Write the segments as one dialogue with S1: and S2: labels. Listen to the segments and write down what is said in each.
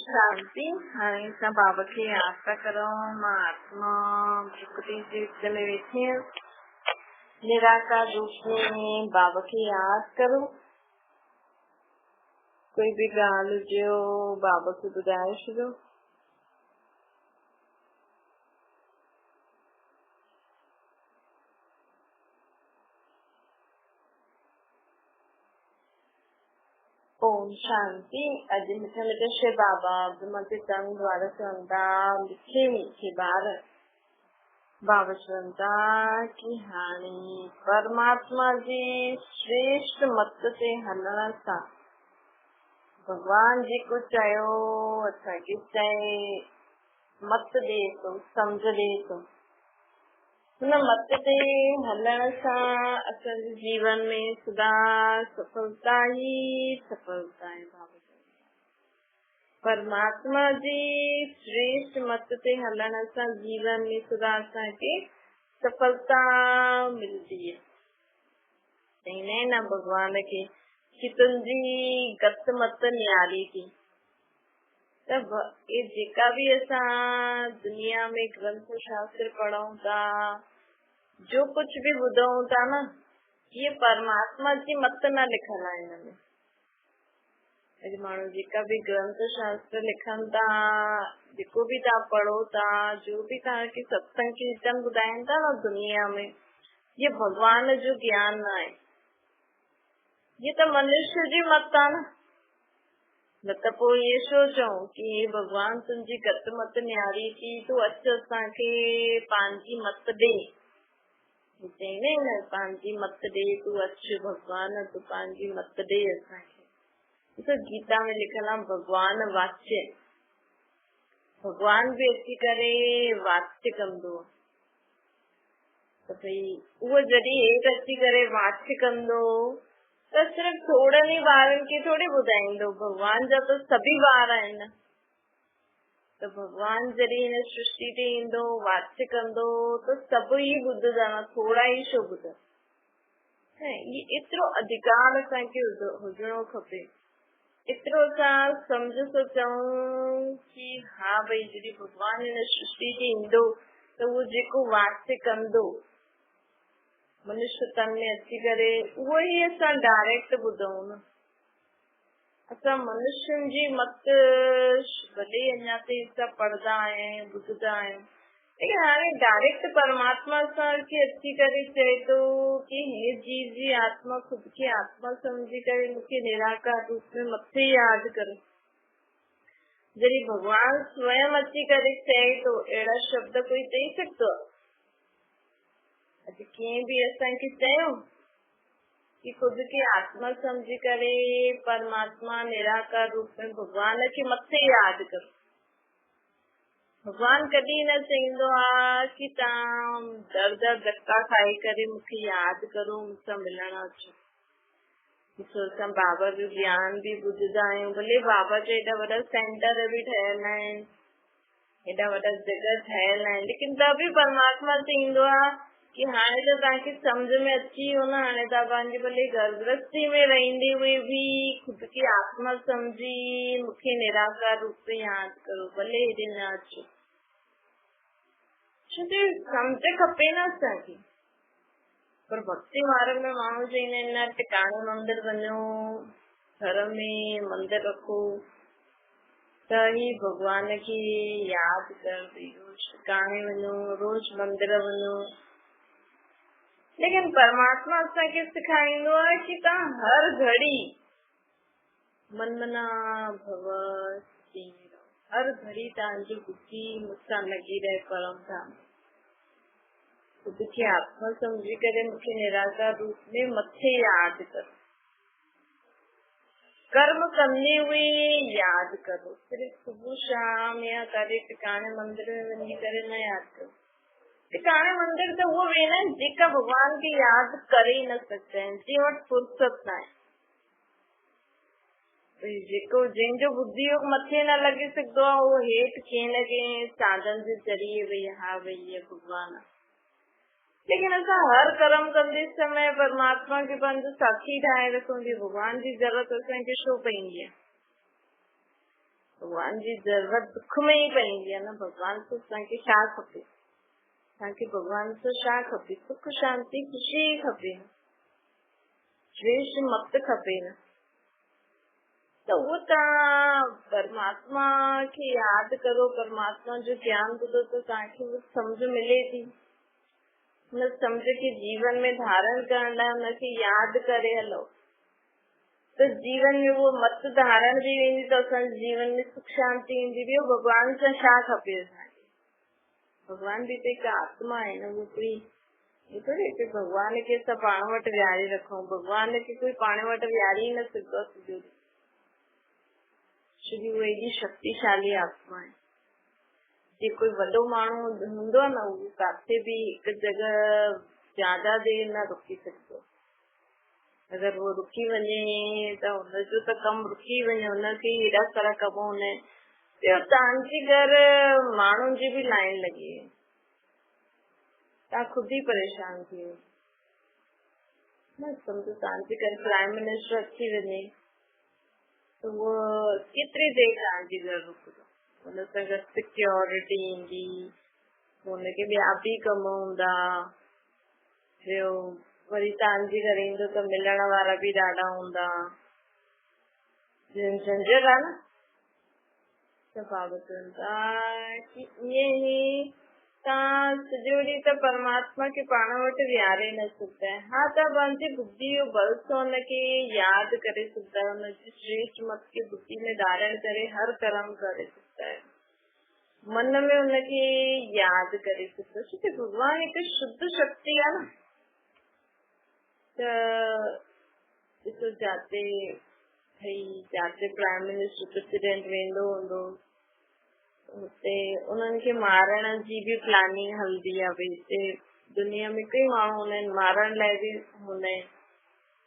S1: शांति हमेशा बाबा की आस्था करो। महात्मा प्रकृति जीवित में बैठे निराकार रूप में बाबा की याद करो। कोई भी गाल जो बाबा को बुधाए शुरू। ओम शांति। अज मिठे मिठे श्री बाबा मते तंग द्वारा संता मिठे मीठे बार बाबा संता की हानि परमात्मा जी श्रेष्ठ मत से हलण सा भगवान जी को चयो अच्छा कि चाहे मत दे तो समझ दे तो हुन मत ते हलण सां असांजे जीवन में सदा सफलता ही सफलता है। बाबा परमात्मा जी श्रेष्ठ मत ते हलण सां जीवन में सदा असांखे सफलता मिलती है। चईंदा न भगवान के कि तुंहिंजी गत मत न्यारी थी। तब ये जेका भी असां दुनिया में ग्रंथ शास्त्र पढ़ूं था, जो कुछ भी ॿुधूं था न, ये परमात्मा जी मत न लिखल आहे हिन में। अॼु माण्हू जेका भी ग्रंथ शास्त्र लिखनि था, जेको भी तव्हां पढ़ो था, जो भी तव्हांखे सत्संग कीर्तन ॿुधाइनि था न दुनिया में, ये भगवान जो ज्ञान न आहे। ये तो मनुष्य जी मत आहे न। न त पोइ ये सोचूं कि भगवान तुंहिंजी गत मत न्यारी थी, तूं अच असांखे पंहिंजी मत ॾे। चईंदा न पंहिंजी मत ॾे, तूं अच भगवान, तूं पंहिंजी मत ॾे असांखे। तो गीता में लिखल आहे भगवान वाच्य। भगवान भी अची करे वाच्य कंदो। त भई उहो जॾहिं हेठि अची करे वाच्य कंदो तो सिर्फ थोड़नि ही ॿारनि खे थोड़ी ॿुधाईंदो। भगवान जा तो सभी ॿार आहिनि। तो भगवान जॾहिं हिन सृष्टि ते ईंदो वाच्य कंदो तो सभु ही ॿुधदा, थोड़ा ही छो ॿुधनि। ये एतिरो अधिकार असांखे हुजणो खपे। एतिरो असां सम्झ सोचूं कि हा भई जॾहिं भगवान हिन सृष्टि ते ईंदो त उहो जेको वाच्य कंदो मनुष्य तन में अची करे, उहो ही असां डायरेक्ट ॿुधूं न। असां मनुष्यनि जी मत भले अञा ताईं असां पढ़ंदा आहियूं, ॿुधंदा आहियूं, लेकिन हाणे डायरेक्ट परमात्मा असांखे अची करे चए थो कि हे जीव जी आत्मा खुद खे आत्मा समझी करे मूंखे निराकार रूप में मथे यादि करो। जॾहिं भगवान स्वयं अची करे चए थो, अहिड़ा शब्द कोई चई सघंदो आहे? अॼु कीअं बि असांखे चयो कि खुद खे आत्मा समझी करे परमात्मा निराकार रूप में भगवान खे मथे यादि करो। भगवान कॾहिं न चईंदो आहे कि तव्हां दर दर धक्का खाई करे मूंखे यादि करो, मूंसां मिलण अचो। ॾिसो असां बाबा जो ज्ञान भी ॿुधंदा आहियूं, भले बाबा जो एॾा वॾा सेंटर भी ठहियल आहिनि, एॾा वॾा जॻह ठहियल आहिनि, लेकिन त बि परमात्मा चईंदो आहे कि हाणे तो तव्हांखे समझ में अची वियो न, हाणे तव्हां पंहिंजे भले घर गृहस्थी में रहंदे हुए भी खुद की आत्मा समझी मूंखे निराकार रूप में यादि करो, भले हेॾे न अचो। छो समझ खपे न असांखे। पर भक्ति मार्ग में माण्हू चईंदा आहिनि न टिकाणे मंदिर वञो, घर में मंदिर रखो त ही भगवान खे यादि कर, रोज टिकाणे वञो, रोज मंदिर वञो। लेकिन परमात्मा असांखे सिखाईंदो आहे कि तव्हां हर घड़ी मनमना भव स्थिर रहो। हर घड़ी तव्हांजी बुद्धि मूंसां लॻी रहे परम धाम। खुद खे आत्मा समझी करे मूंखे निराकार रूप में मथे यादि करो। कर्म कंदे हुए यादि करो। सिर्फ सुबह शाम या करे टिकाणे मंदिर में वञी करे न यादि करो। टिकाणे मंदिर त उहो वेंदा आहिनि जेका भगवान खे यादि करे ई न सघंदा आहिनि, जंहिं वटि फुर्सत न आहे। जेको जंहिंजो बुद्धि योग मथे न लॻी सघंदो आहे उहो हेठि कंहिं न कंहिं साधन जे ज़रिए भई हा भई ये भगवान आहे। लेकिन असां हर कर्म कंदे समय परमात्मा खे पंहिंजो साथी ठाहे रखूं थी, भगवान जी ज़रूरत असांखे छो पवंदी आहे? भगवान जी जरूरत दुख में ही पवंदी आहे न। भगवान तो तव्हांखे छा खपे, तव्हांखे भगवान तो छा खपे, सुख शांति ख़ुशी खपे, द्वेष मत खपे न। तो वो तव्हां परमात्मा खे यादि करो, परमात्मा जो ज्ञान ॿुधो त तव्हांखे वो सम्झ मिले थी। हुन सम्झ खे जीवन में धारण करण लाइ हुनखे यादि करे हलो तो जीवन में वो मत धारण थी वेंदी, तो असांजे जीवन में सुख शांति ईंदी। ॿियो भगवान सां छा खपे असांखे, भगवान भी तो हिकु आत्मा आहे न। वो कोई ये थोड़ी कि भगवान खे असां पाण वटि विहारे रखूं, भगवान खे कोई पाण वटि विहारे न सघंदो आहे। छोकी वो एॾी शक्तिशाली आत्मा आहे। जे कोई वॾो माण्हू हूंदो आहे न, उहो काथे बि हिकु जगह ज्यादा देर न रुकी सघंदो। अगर वो रुकी वञे त हुनजो त कमु रुकी वञे, हुनखे हेॾा सारा कम हूंदा आहिनि। ॿियो तव्हांजे घर माण्हुनि जी बि लाइन लॻी वई, तव्हां खुद ही परेशान थी वञो न। सम्झो तव्हांजे घर प्राइम मिनिस्टर अची वञे तो वो केतिरी देर तव्हांजे घर रुकंदो, हुन सां गॾु सिक्योरिटी ईंदी, हुनखे ॿिया बि कम हूंदा। ॿियो वरी तव्हांजे घर ईंदो त मिलण वारा बि ॾाढा हूंदा, झंझट आहे न। त बाबा चवनि था कि ईअं ई तव्हां सॼो ॾींहुं त परमात्मा खे पाण वटि विहारे न सघंदा आहियो। हा, तव्हां पंहिंजी बुद्धि जो बल सां हुनखे यादि करे सघंदा आहियो, हुनजी श्रेष्ठ मत खे बुद्धि में धारण करे हर कर्म करे सघंदा आहियो, मन में हुनखे यादि करे सघंदा। छोकी भगवान हिकु शुद्ध शक्ति आहे न। त ॾिसो जाते प्राइम मिनिस्टर प्रेसिडेंट वेंदो हूंदो, हुते उन्हनि खे मारण जी बि प्लानिंग हलंदी आहे। भई हिते दुनिया में कई माण्हू हूंदा आहिनि, मारण लाइ बि हूंदा आहिनि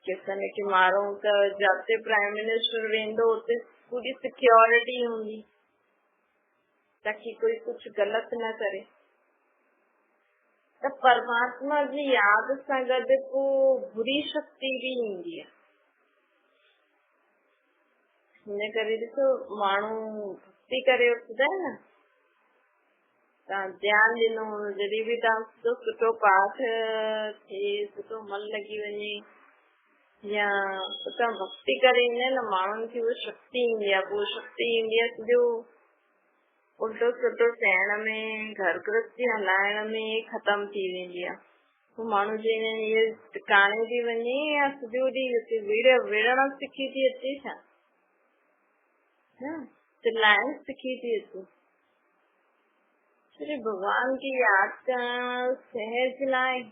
S1: कि असां हिनखे मारूं। त जाते प्राइम मिनिस्टर वेंदो हुते पूरी सिक्योरिटी हूंदी ताकि कोई कुछ गलत न करे। त परमात्मा जी यादि सां गॾु को बुरी शक्ति बि ईंदी आहे। हिन करे ॾिसो माण्हू भक्ति करे उथंदा आहिनि न, तव्हां ध्यानु ॾिनो जॾहिं बि तव्हां सुठो पाठ थिए, सुठो मन लॻी वञे या तव्हां भक्ति करे ईंदा आहिनि न, माण्हुनि खे उहा शक्ति ईंदी आहे। पोइ शक्ति ईंदी आहे सॼो उल्टो सुठो सहण में, घर गृहस्थी हलाइण में ख़तम थी वेंदी आहे। पोइ माण्हू चवंदा आहिनि इहे टिकाणे थी वञे या सॼो ॾींहुं विढ़ण सिखी थी अचे छा, चिल्लाइण सिखी थी अचे। श्री भगवान की याद करण सहज न आहे।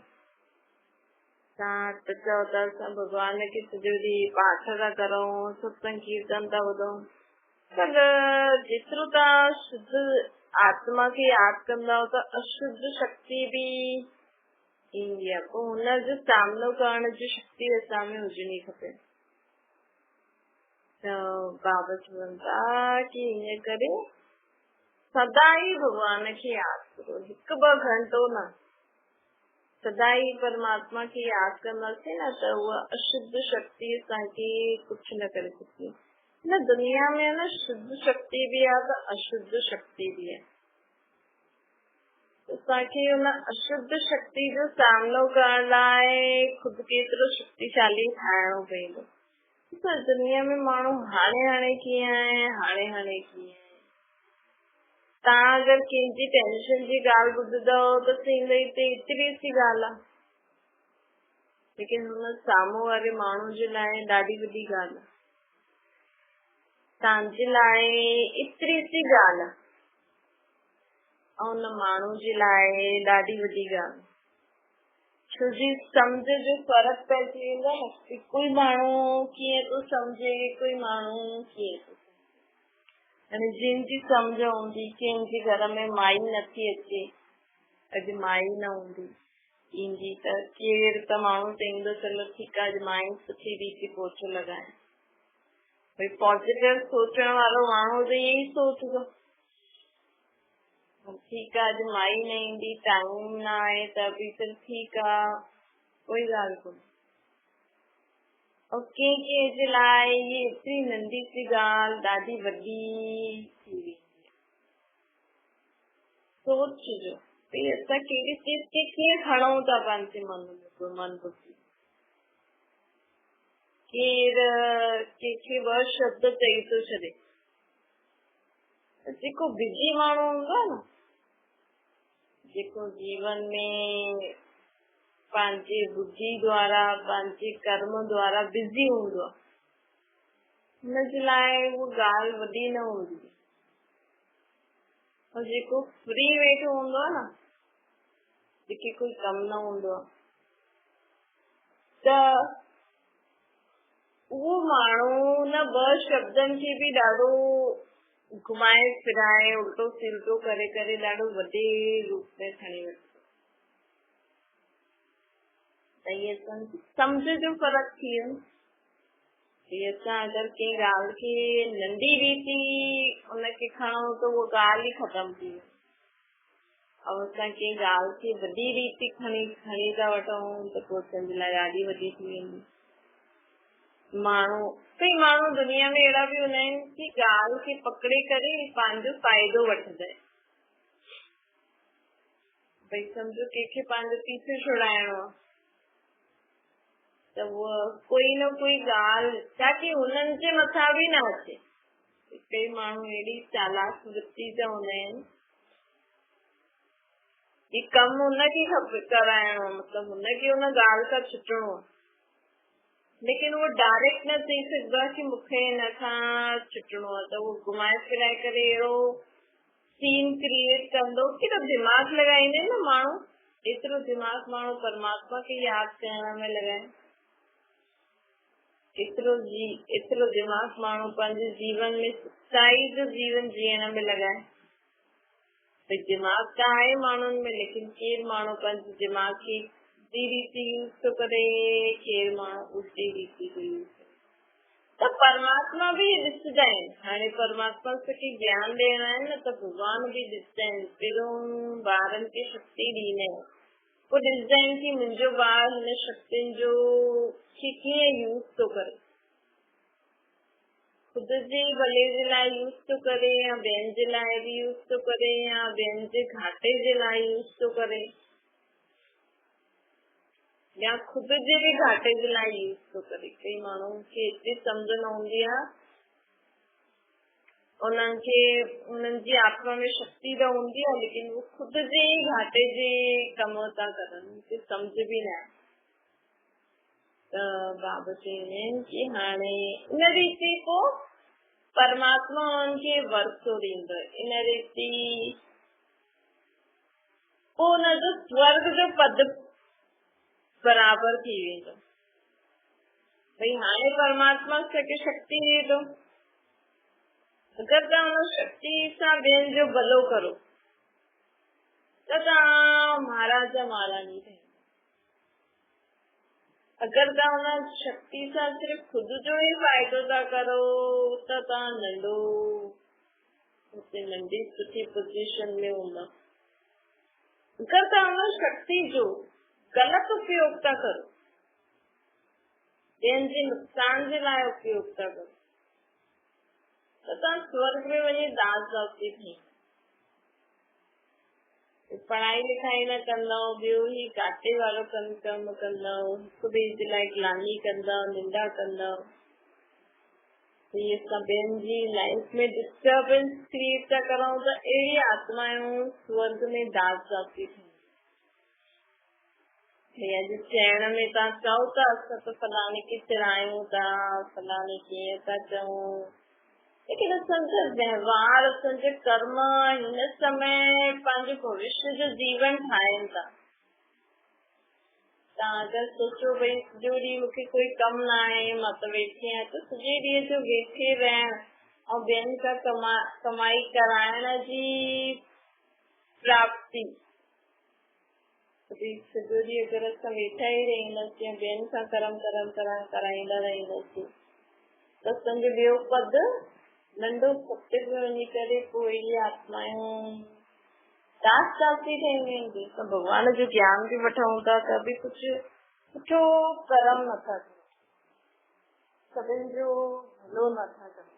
S1: तव्हां त चओ था असां भगवान खे सॼो ॾींहुं पाठ था करूं, सत्संग कीर्तन था ॿुधूं, पर जेतिरो तव्हां शुद्ध आत्मा खे यादि कंदा त अशुद्ध शक्ति बि ईंदी आहे। पोइ हुनजो सामनो करण जी शक्ति असां में हुजणी खपे। त बाबा चवनि था कि ईअं करे सदा ही भगवान खे यादि करो, 1-2 घंटो न, सदा ही परमात्मा खे यादि कंदासीं न त उहा अशुद्ध शक्ति असांखे कुझु न करे सघंदी। न दुनिया में न शुद्ध शक्ति भी आहे त अशुद्ध शक्ति भी आहे। असांखे हुन अशुद्ध शक्ति जो सामनो करण लाइ खुद केतिरो शक्तिशाली ठाहिणो पवंदो। दुनिया में माण्हू हाणे कीअं आहे, हाणे कीअं आहे। तव्हां अगरि कंहिंजी टेंशन जी ॻाल्हि ॿुधंदव त थींदो एतिरी सी ॻाल्हि आहे, लेकिन हुन साम्हूं वारे माण्हू जे लाइ ॾाढी वॾी ॻाल्हि आहे। तव्हांजे लाइ एतिरी सी ॻाल्हि आहे ऐं हुन माण्हू जे लाइ ॾाढी वॾी ॻाल्हि। छोजी सम्झ जो फ़र्क़ु पइजी वेंदो न कि कोई माण्हू कीअं थो सम्झे, कोई माण्हू कीअं थो सम्झे। जिनजी सम्झ हूंदी, कंहिंजे घर में माई नथी अचे, अॼु माई न हूंदी, ईंदी त केरु त माण्हू चवंदो चलो ठीकु आहे, अॼु माई सुठी रीति पोचो लॻाए। भई पॉजिटिव सोचण वारो माण्हू त इहे ई सोचंदो, ठीकु आहे अॼु माई न ईंदी, टाइम न आहे त बि त ठीकु आहे, कोई ॻाल्हि कोन्हे। और कंहिं जे लाइ ये एतिरी नंढी सी ॻाल्हि ॾाढी वॾी थी वेंदी आहे। सोचजो भई असां कहिड़ी चीज खे कीअं खणूं था पंहिंजे मन बुद्धि। केरु कंहिंखे ॿ शब्द चई थो छॾे, जेको बिजी माण्हू हूंदो आहे न, जेको जीवन में पंहिंजे बुद्धि द्वारा पंहिंजे कर्म द्वारा बिजी हूंदो आहे, हुनजे लाइ उहा ॻाल्हि वॾी न हूंदी। और जेको फ्री वेठो हूंदो आहे न, जेके कोई कमु न हूंदो आहे, त उहो माण्हू न ॿ शब्दनि खे बि ॾाढो घुमाए फिराए उल्टो सिल्टो करे करे ॾाढो वॾे रूप में खणी वठो। त इहे सम्झ जो फ़र्क़ु थी वियो। असां अगरि कंहिं ॻाल्हि खे नंढी रीति उनखे खणूं त उहो ॻाल्हि ई ख़तमु थी वई। ऐं असां कंहिं ॻाल्हि खे वॾी रीति खणी था वठूं त पोइ असांजे लाइ ॾाढी वॾी थी वेंदी। कई माण्हू दुनिया में अहिड़ा बि हूंदा आहिनि कि ॻाल्हि खे पकड़े करे पंहिंजो फ़ाइदो वठंदा आहिनि। भई सम्झो कंहिंखे पंहिंजो पीछे छुड़ाइणो आहे त उहा कोई न कोई ॻाल्हि ताकी हुननि जे मथां बि न अचे। कई माण्हू अहिड़ी चालाक वृत्ति जा हूंदा आहिनि कि कमु हुनखे खपे कराइणो, मतिलबु हुनखे हुन ॻाल्हि खां छुटणो आहे, लेकिन उहो डायरेक्ट न चई सघंदो आहे कि मूंखे हिन खां छुटणो आहे। त उहो घुमाए फिराए करे अहिड़ो सीन क्रिएट कंदो कि त दिमाग़ लॻाईंदा आहिनि न माण्हू, एतिरो दिमाग़ माण्हू परमात्मा खे यादि करण में लॻाए, एतिरो दिमाग़ माण्हू पंहिंजे जीवन में सच्चाई जो जीवन जीअण में लॻाए। भई दिमाग़ त आहे माण्हुनि में, लेकिन केरु माण्हू पंहिंजे दिमाग़ खे उल्टी रीति यूज़ थो करे, केरु माण्हू उल्टी रीति थो यूज़ करे। त परमात्मा बि ॾिसंदा आहिनि। हाणे परमात्मा खे ज्ञान ॾियणा आहिनि न, त भॻवान बि ॾिसंदा आहिनि। पहिरियों ॿारनि खे शक्ति ॾींदा आहिनि, पोइ ॾिसंदा आहिनि कि मुंहिंजो ॿार हिन शक्तियुनि जो कीअं यूज़ थो करे, ख़ुद जे भले जे लाइ यूज़ थो करे या ॿियनि जे लाइ बि यूज़ थो करे या ॿियनि जे घाटे जे लाइ यूज़ थो करे या ख़ुद जे बि घाटे जे लाइ यूज़ थो करे। कई माण्हुनि खे एतिरी सम्झ न हूंदी आहे, उन्हनि खे उन्हनि जी आत्मा में शक्ति त हूंदी आहे, लेकिन वो ख़ुद जे घाटे जे कम था करनि, सम्झ बि न आहे। त बाबा चवंदा आहिनि कि हाणे इन रीति पोइ परमात्मा उन्हनि खे वरतो ॾींदो। इन रीति पोइ हुनजो स्वर्ग जो पद बराबर थी वेंदो। भई हाणे परमात्मा खे शक्ति ॾे थो, अगरि तव्हां हुन शक्ति सां ॿियनि जो भलो करो त तव्हां महाराज जा महारानी ठहियो। अगरि तव्हां हुन शक्ति सां सिर्फ़ु ख़ुद जो ई फ़ाइदो था करो त तव्हां नंढी सुठी पोजीशन में हूंदा। अगरि तव्हां हुन शक्ति जो ग़लति उपयोग था करो, ॿियनि जे नुक़सान जे लाइ उपयोग था करो, त तव्हां स्वर्ग में वञी दास दासी थी पढ़ाई लिखाई न कंदव, ॿियो ई घाटे वारो कम कंदव, हिक ॿिए जे लाइ गिलानी कंदव, निंदा कंदव, इहे सभु ॿियनि जी लाइफ में डिस्टर्बेंस क्रिएट था करूं त अहिड़ी आत्माऊं स्वर्ग में दास दासी थी। अॼु चइण में तव्हां चओ था असां त फलाणे खे चिरायूं था, फलाणे कीअं था चऊं, लेकिन असांजा व्यवहार, असांजा कर्म हिन समय पंहिंजो भविष्य जो जीवन ठाहिनि था। तव्हां अगरि सोचो भई सॼो ॾींहुं मूंखे कोई कमु न आहे, मां त वेठी आहियां, त सॼे ॾींहं जो वेठे रहण ऐं ॿियनि खां कमाई कराइण जी प्राप्ति, सॼो ॾींहुं अगरि असां वेठा ई रहंदासीं, ॿियनि सां कर्म कराईंदा रहंदासीं त असांजो ॿियो पद नंढो सत्य में वञी करे पोइ इहे आत्माऊं दास दासी ठही वेंदी। त भॻवान जो ज्ञान बि वठूं था त बि कुझु सुठो कर्म नथा कयूं। सभिनि जो भलो नथा कनि।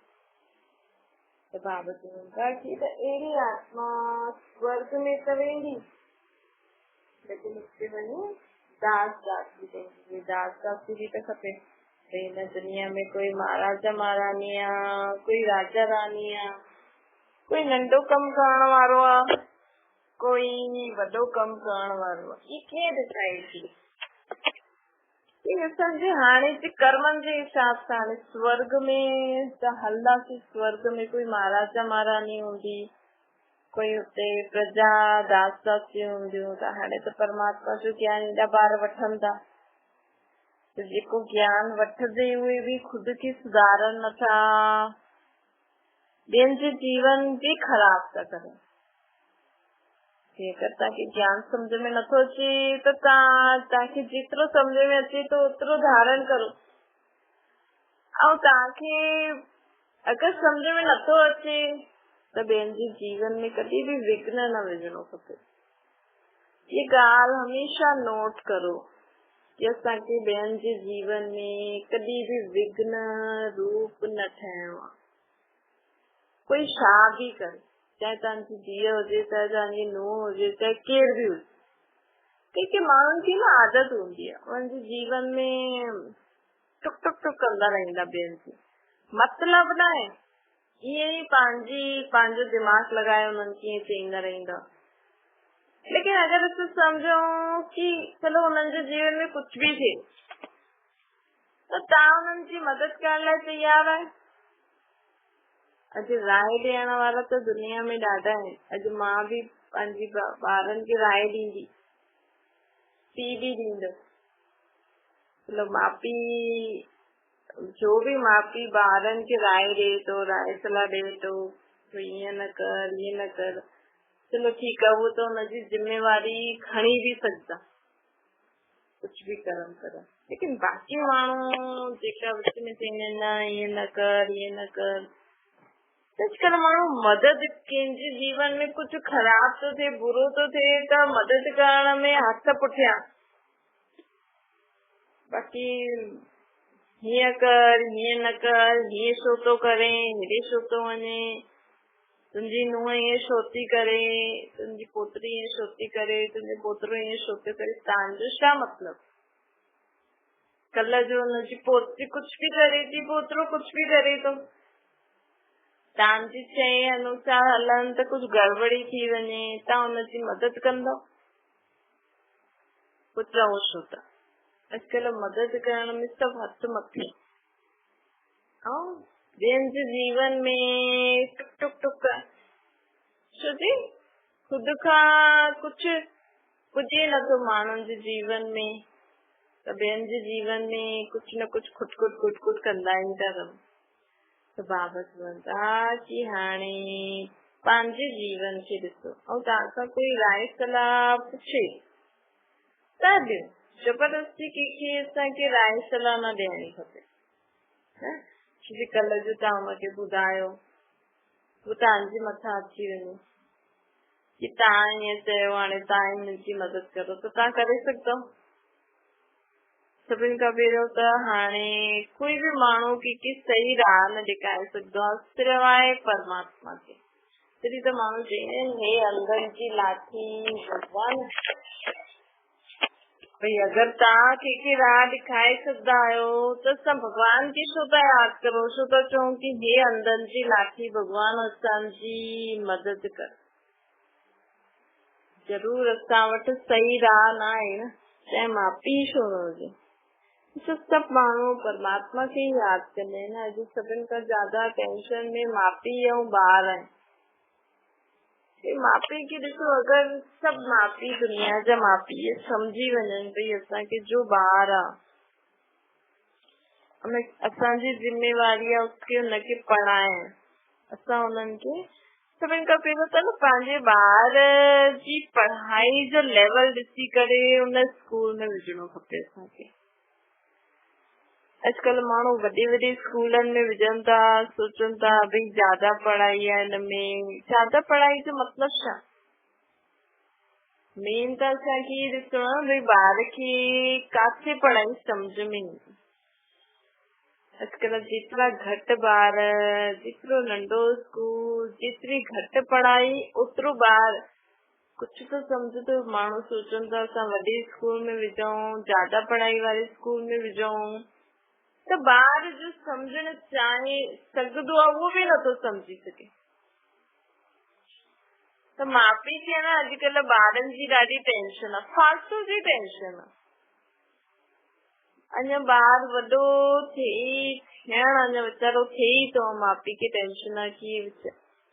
S1: त बाबा चवनि था कि त अहिड़ी आत्मा स्वर्ग में त वेंदी, लेकिन उते वञी दास दासी वेंदी। दास दासी बि त खपे। हिन दुनिया में कोई महाराजा महारानी आहे, कोई राजा रानी आहे, कोई नंढो कमु करण वारो आहे, कोई वॾो कमु करण वारो आहे। इहे कीअं डिसाइड थी? असांजे हाणे जे कर्मनि जे हिसाब सां हाणे स्वर्ग में त हलंदासीं। स्वर्ग में कोई महाराजा महारानी हूंदी, कोई हुते प्रजा दास दासी हूंदियूं। त हाणे त परमात्मा जो ज्ञान एॾा ॿार वठनि था, त जेको ज्ञान वठंदे उहे बि खुद खे सुधारनि नथा, ॿियनि जे जीवन बि ख़राब था करनि। अगरि तव्हांखे ज्ञान सम्झ में नथो अचे त तव्हांखे जेतिरो सम्झ में अचे तो ओतिरो धारण करो। ऐं तव्हांखे अगरि सम्झ में नथो अचे त ॿियनि जे जीवन में कॾहिं बि विघ्न न विझणो खपे। ये ॻाल्हि हमेशा नोट करो कि असांखे ॿियनि जे जीवन में कॾहिं बि विघ्न रूप न ठहिणो आहे। कोई छा बि करे, चाहे तव्हांजी धीअ हुजे, चाहे तव्हांजी नुंहुं हुजे, चाहे केर बि हुजे। कंहिं माण्हुनि खे न आदत हूंदी आहे उन्हनि जे जीवन में टुक टुक टुक कंदा रहंदा ॿियनि खे, मतलब न आहे। ईअं ई पंहिंजो दिमाग़ लॻाए उन्हनि खे ईअं चईंदा रहंदा। लेकिन अगरि असां सम्झूं कि चलो उन्हनि जे जीवन में कुझु बि थिए त तव्हां उन्हनि जी मदद करण लाइ तयार आहे। अॼु राय ॾियण वारा त दुनिया में ॾाढा आहिनि। अॼु मां बि पंहिंजी ॿारनि खे राय ॾींदी, पीउ बि ॾींदो। चलो माउ पीउ जो बि माउ पीउ ॿारनि खे राय ॾे थो, राय सलाह ॾे थो, ईअं न कर, ईअं न कर, चलो ठीकु आहे, उहो त हुनजी जिम्मेवारी खणी बि सघंदा, कुझु बि करनि था। लेकिन बाक़ी माण्हू जेका विच में चवंदा आहिनि न ईअं न कर, ईअं न कर। अॼुकल्ह माण्हू मदद, कंहिंजे जीवन में कुझु ख़राब थो थिए, बुरो थो थिए त मदद करण में हथ पुठियां। बाक़ी हीअं कर, हीअं न कर, हीअं छो थो करे, हेॾे छो थो वञे, तुंहिंजी नुंहुं ईअं छो थी करे, तुंहिंजी पोतरी ईअं छो थी करे, तुंहिंजो पोतरो ईअं छो थो करे, तव्हांजो छा मतिलबु? कल्ह जो हुनजी पोतरी कुझु बि करे थी, पोतरो कुझु बि करे थो, तव्हांजी चए अनुसार हलनि त कुझु गड़बड़ी थी वञे, तव्हां हुनजी मदद कंदव? पोइ चओ छो था? अॼुकल्ह मदद करण में सभु हथ मथे, ऐं ॿियनि जे जीवन में टुक टुक टुक। छो जी खुद खां कुझु पुॼे नथो माण्हुनि जे जीवन में, त ॿियनि जे जीवन में कुझु न कुझु खुट कंदा ई था रहनि। त बाबा चवनि था कि हाणे पंहिंजे जीवन खे ॾिसो, ऐं तव्हांखां कोई राय सलाह पुछे त ॾियो। जबरदस्ती कंहिंखे असांखे राय सलाह न ॾियणी खपे। कल्ह जो तव्हां मूंखे ॿुधायो, उहो तव्हांजे मथां अची वञे कि तव्हां ईअं चयो, हाणे तव्हां ई मुंहिंजी मदद करो, त तव्हां करे सघंदव? सभिनि खां पहिरियों त हाणे कोई बि माण्हू कंहिंखे सही राह न ॾेखारे सघंदो आहे सिवाय परमात्मा खे। तॾहिं त माण्हू चवंदा आहिनि हे अंधनि जी लाठी भॻवान। भई अगरि तव्हां कंहिंखे राह ॾेखारे सघंदा आहियो त असां भॻवान खे छो था यादि करो, छो था चऊं कि हे अंधनि जी लाठी भॻवान असांजी मदद कर। ज़रूर असां वटि सही राह न आहे न, चाहे माउ पीउ छो न हुजे। सभु माण्हू परमात्मा खे ई यादि कंदा आहिनि। अॼु सभिनि खां ज्यादा टेंशन में माउ पीउ ऐं ॿार आहिनि। माउ पीउ खे ॾिसो, अगरि सभु माउ पीउ दुनिया जा माउ पीउ सम्झी वञनि भई असांखे जो ॿार आहे असांजी जिम्मेवारी आहे उसके हुनखे पढ़ाइण। असां हुननि खे सभिनि खां पहिरियों त न पंहिंजे ॿार जी पढ़ाई जो लेवल ॾिसी करे हुन स्कूल में विझणो खपे असांखे। अॼुकल्ह माण्हू वॾे वॾे स्कूलनि में विझनि था, सोचनि था भई ज्यादा पढ़ाई आहे हिनमें। ज्यादा पढ़ाई जो मतिलब छा? मेन त असांखे ॾिसणो आहे भई ॿार खे काथे पढ़ाई सम्झ में ईंदी। अॼुकल्ह जेतिरा घटि ॿार, जेतिरो नंढो स्कूल, जेतिरी घटि पढ़ाई ओतिरो ॿार कुछ तो सम्झ तो माण्हू सोचनि था असां वॾे स्कूल में विझूं, ज्यादा पढ़ाई वारे स्कूल में विझूं, त ॿार जो सम्झणु चाहे सघंदो आहे उहो बि नथो सम्झी सघे। त माउ पीउ खे न अॼुकल्ह ॿारनि जी ॾाढी टेंशन आहे, फालतू जी टेंशन आहे। अञा ॿार वॾो थियण अञा वीचारो थिए ई थो, माउ पीउ खे टेंशन आहे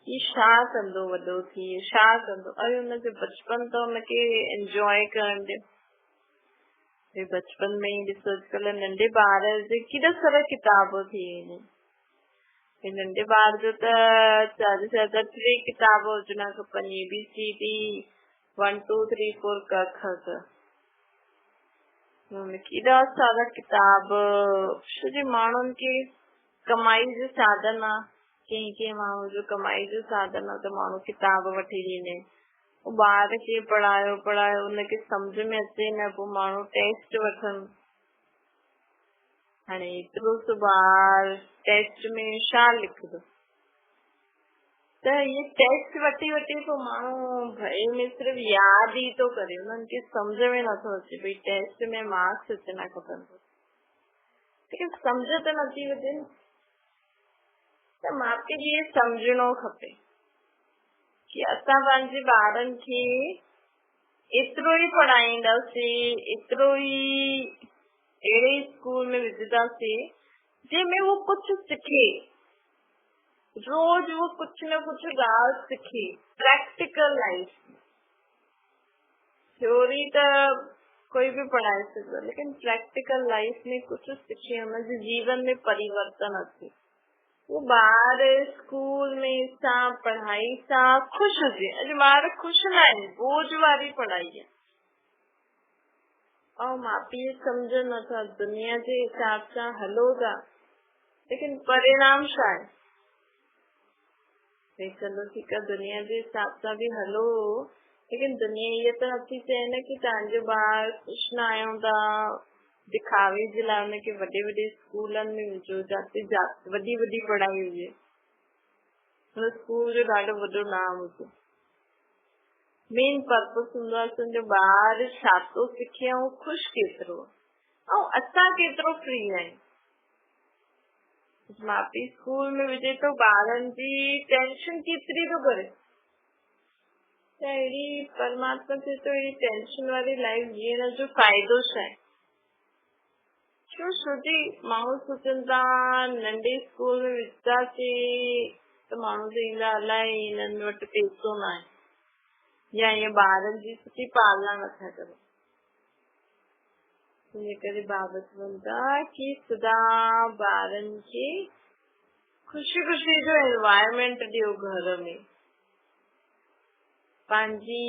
S1: कि छा कंदो वॾो थी, छा कंदो। अरे हुनजो बचपन त हुनखे एंजॉय करण ॾियो। बचपन में ई ॾिसो अॼुकल्ह नंढे ॿार जे केॾा सारा किताब थी वञनि। नंढे ॿार जो त ज्यादा 3 किताब हुजणा खपनि, ABCD 1 2 3 4 क ख ग। केॾा सारा किताब, छोजी माण्हुनि खे कमाई जो साधन आहे, कंहिं माण्हू जो कमाई जो साधन आहे त माण्हू किताब वठी ॾींदे, ॿार खे पढ़ायो हुनखे सम्झ में अचे न, पोइ माण्हू टेस्ट वठनि। हाणे एतिरो सो ॿार टेस्ट में छा लिखंदो, त इहे टेस्ट वठी पोइ माण्हू भई में सिर्फ़ु यादि ई थो करे, उन्हनि खे सम्झ में नथो अचे भई टेस्ट में मार्क्स अचणा खपनि, लेकिन सम्झ त नथी अचे न। त माउ पीउ खे सम्झणो खपे कि असां पंहिंजे ॿारनि खे एतिरो ई पढ़ाईंदासीं, एतिरो ई अहिड़े स्कूल में विझंदासीं जंहिंमें वो कुछ सीखे, रोज वो कुछ न कुछ ॻाल्हि सीखे, प्रैक्टिकल लाइफ। थ्योरी त कोई भी पढ़ाए सघंदो, लेकिन प्रैक्टिकल लाइफ में कुछ सीखे, हुनजे जीवन में परिवर्तन अचे। वो ॿार स्कूल में सां पढ़ाई सां ख़ुशि हुजे। अॼु ॿार ख़ुशि न आहिनि, बोझ वारी पढ़ाई आहे। ऐं माउ पीउ सम्झनि नथा, दुनिया जे हिसाब सां हलो था, लेकिन परिणाम छा आहे? चलो ठीकु आहे, दुनिया जे हिसाब सां बि हलो, लेकिन दुनिया इहा त नथी चए न कि तव्हांजो ॿार ख़ुशि न आहियो था, दिखावे जे लाइ हुनखे वॾे स्कूलनि में विझो जिते वॾी पढ़ाई हुजे, हुन स्कूल जो ॾाढो वॾो नाम हुजे। मेन पर्पस हूंदो आहे असांजो ॿार छा थो सिखे ऐं ख़ुशि केतिरो, ऐं असां केतिरो फ्री आहियूं। माउ पीउ स्कूल में विझे तो, ॿारनि जी टेंशन केतिरी थो करे, त अहिड़ी परमात्मा चए तो अहिड़ी टेंशन वारी लाइफ जीअण जो फ़ाइदो छा आहे? छोजी माण्हू सोचनि था नंढे स्कूल में विझंदासीं त माण्हू चईंदा अलाए हिननि वटि पैसो न आहे, या ईअं ॿारनि जी सुठी पालना नथा कनि। इन करे बाबत बनता कि सदा ॿारनि खे ख़ुशी जो एनवायरमेंट ॾियो घर में। पंहिंजी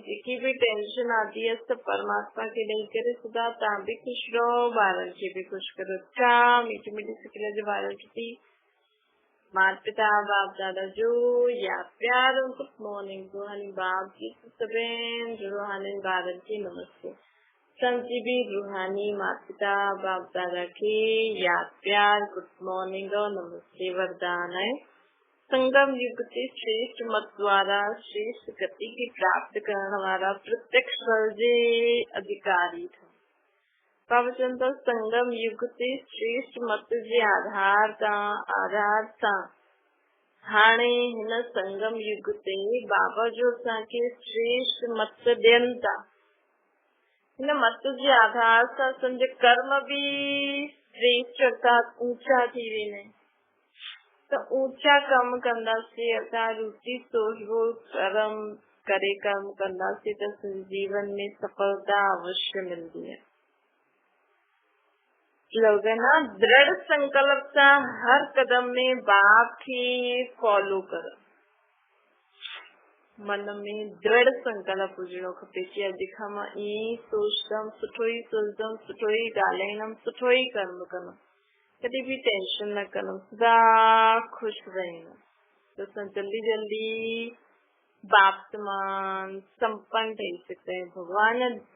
S1: जेकी भी टेंशन आती है सब परमात्मा के ॾेई करे सदा तव्हां बि ख़ुशि रहो, ॿारनि खे बि ख़ुशि करो। अच्छा मीठी सिकल जे ॿारनि खे माता पिता बाप दादा जो या प्यार गुड मॉर्निंग रूहानी बाप जी सभिनि रूहानी ॿारनि खे नमस्ते। संजी भी रूहानी माता पिता बाप दादा के याद प्यार गुड मॉर्निंग और नमस्ते वरदान है। संगम युग से श्रेष्ठ मत द्वारा श्रेष्ठ गति की प्राप्त करने वाला प्रत्यक्ष फल जे अधिकारी था। प्रवचन तो संगम युग से श्रेष्ठ मत जे आधार सां हाणे हिन संगम युग से बाबा जो असांखे श्रेष्ठ मत ॾियनि था। हिन मत जे आधार सां असांजे कर्म भी श्रेष्ठ अर्थात ऊंचा थी वेंदा आहिनि। त ऊंचा कम कंदासीं, असां रुचि सोचो कर्म करे कर्म कंदासीं त जीवन में सफलता अवश्य मिलती है। लोग ना दृढ़ संकल्प सां हर कदम में बाप खे फॉलो करो। मन में दृढ़ संकल्प हुजणो खपे कि अॼु खां मां ईअं ई सोचंदमि, सुठो ई सोचंदमि, सुठो ई ॻाल्हाईंदमि, सुठो ई कर्म कंदमि, कॾहिं भी टेंशन न कंदमि, सदा ख़ुशि रहंदमि। तो असां जल्दी बाप समान संपन्न ठही सकता है।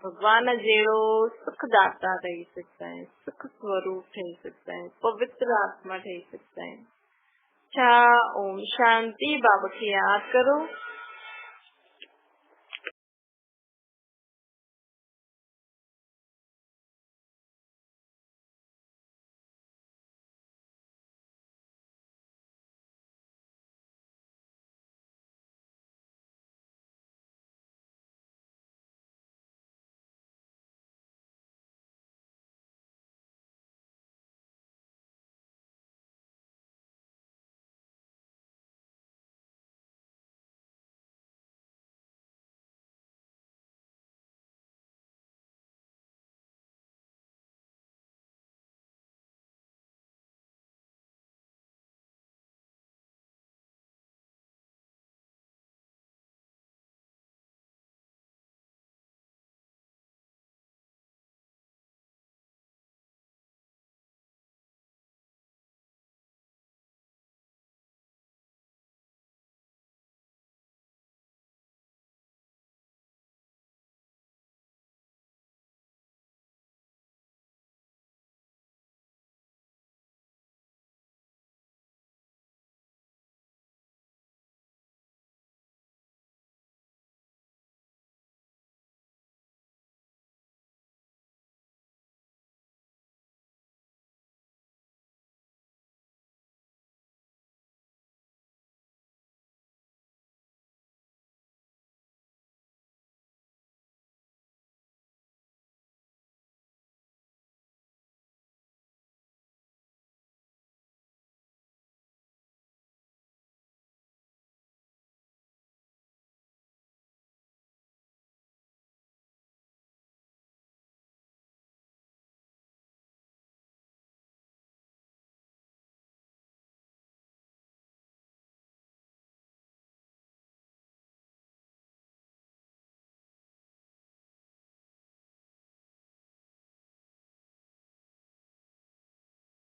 S1: भगवान जेड़ो सुखदाता ठही सकता है, सुख स्वरूप ठही सकता है, पवित्र आत्मा ठही सकता है। अच्छा, ओम शांति। बाबा की याद करो।